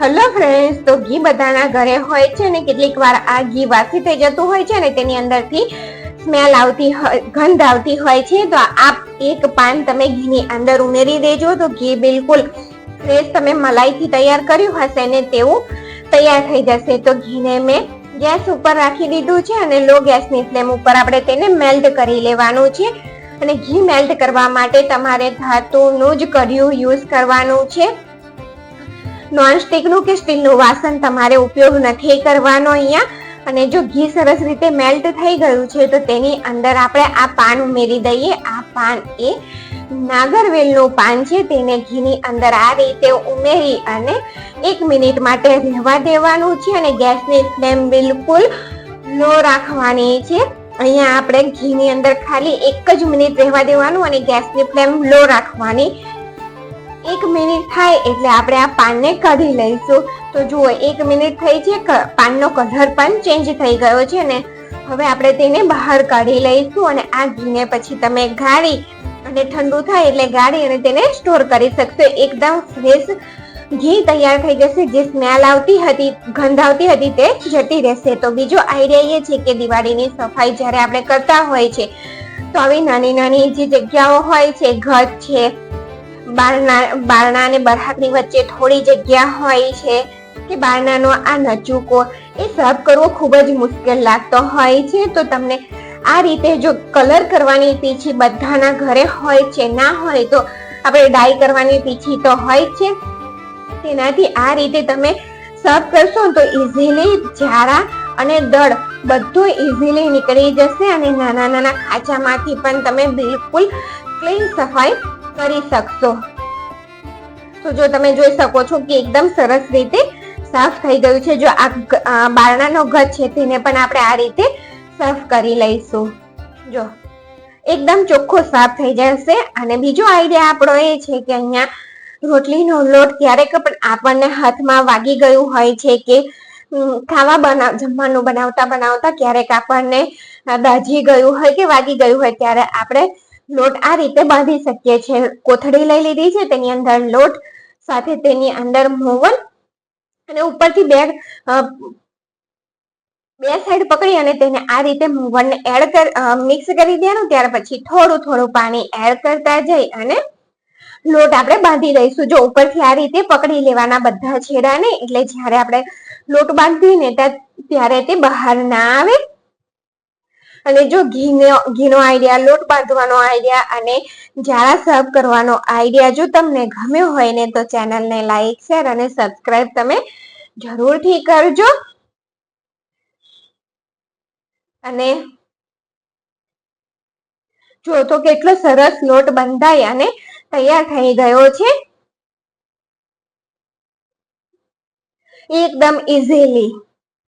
Hello friends, તો ઘી બધાના ઘરે હોય છે ને કેટલીક વાર આ ઘી વાસી થઈ જતું હોય છે ને તેની અંદરથી સ્મેલ આવતી હોય, ગંધ આવતી હોય છે. તો આ એક પાન તમે ઘીની અંદર ઉમેરી દેજો તો ઘી બિલકુલ ફ્રેશ તમે મલાઈથી તૈયાર કર્યું હશે ને તેવું તૈયાર થઈ જશે. તો ઘીને મેં ગેસ ઉપર રાખી દીધું છે અને લો ગેસની ફ્લેમ ઉપર આપણે તેને મેલ્ટ કરી લેવાનું છે. અને ઘી મેલ્ટ કરવા માટે તમારે ધાતુનું જ કઢિયું યુઝ કરવાનું છે. નોનસ્ટિકનું કે સ્ટીલનું વાસણ તમારે ઉપયોગ નથી કરવાનો અહીંયા. અને જો ઘી સરસ રીતે મેલ્ટ થઈ ગયું છે તો તેની અંદર આપણે આ પાન ઉમેરી દઈએ. આ પાન એ નાગરવેલનું પાન છે, તેને ઘીની અંદર આ રીતે ઉમેરી અને 1 મિનિટ માટે રહેવા દેવાનું છે. અને ગેસની ફ્લેમ બિલકુલ લો રાખવાની છે. અહીંયા આપણે ઘીની અંદર ખાલી 1 જ મિનિટ રહેવા દેવાનું અને ગેસની ફ્લેમ લો રાખવાની. 1 મિનિટ થાય એટલે આપણે આ પાનને કાઢી લઈશું. તો જુઓ 1 મિનિટ થઈ છે, પાનનો કલર પણ ચેન્જ થઈ ગયો છે ને હવે આપણે તેને બહાર કાઢી લઈશું. અને આ ઘીને પછી તમે ગાળી અને ઠંડુ થાય એટલે ગાળી અને તેને સ્ટોર કરી શકશો. એકદમ ફ્રેશ ઘી તૈયાર થઈ જશે. જે સ્મેલ આવતી હતી, ગંધ આવતી હતી તે જતી રહેશે. તો બીજો આઈડિયા એ છે કે દિવાળીની સફાઈ જ્યારે આપણે કરતા હોય છે તો આવી નાની નાની જે જગ્યાઓ હોય છે, ઘર છે, બારણા અને બરહાકની વચ્ચે થોડી જગ્યા હોય છે કે બારણાનો આ નચુકો એ સાફ કરવો ખૂબ જ મુશ્કેલ લાગતો હોય છે. તો તમને આ રીતે જો કલર કરવાની પીછી બધાના ઘરે હોય છે, ના હોય તો આપણે ડાય કરવાની પીછી તો હોય છે, તેનાથી આ રીતે તમે સાફ કરશો તો ઇઝીલી ઝારા અને દળ બધું ઇઝીલી નીકળી જશે. અને નાના નાના ખાંચામાંથી પણ તમે બિલકુલ ક્લીન સફાઈ કરી શકશો. તો જો તમે જોઈ શકો છો કે એકદમ સરસ રીતે સાફ થઈ ગયું છે. જો આ બારણાનો ગજ છે તેને પણ આપણે આ રીતે સાફ કરી લઈશું. જો એકદમ ચોખ્ખો સાફ થઈ જશે. અને બીજો આઈડિયા આપણો એ છે કે અહીંયા રોટલીનો લોટ ક્યારેક પણ આપણને હાથમાં વાગી ગયું હોય છે કે જમવાનું બનાવતા ક્યારેક આપણને દાઝી ગયું હોય કે વાગી ગયું હોય ત્યારે આપણે લોટ આ રીતે બાંધી શકીએ છીએ. કોથળી લઈ લીધી છે, તેની અંદર લોટ સાથે તેની અંદર મોવન અને ઉપરથી બે સાઈડ પકડી અને તેને આ રીતે મોવનને મિક્સ કરી દેવાનું. ત્યાર પછી થોડું થોડું પાણી એડ કરતા જઈ અને લોટ આપણે બાંધી દઈશું. જો ઉપરથી આ રીતે પકડી લેવાના બધા છેડાને, એટલે જ્યારે આપણે લોટ બાંધીએ ને ત્યારે તે બહાર ના આવે. અને જો ઘીનો આઈડિયા, લોટ બાંધવાનો આઈડિયા અને ઝારા સાફ કરવાનો આઈડિયા જો તમને ગમ્યો હોય ને તો ચેનલને લાઈક, શેર અને સબસ્ક્રાઇબ તમે જરૂરથી કરજો. અને જો તો કેટલો સરસ લોટ બંધાય અને તૈયાર થઈ ગયો છે એકદમ ઇઝીલી.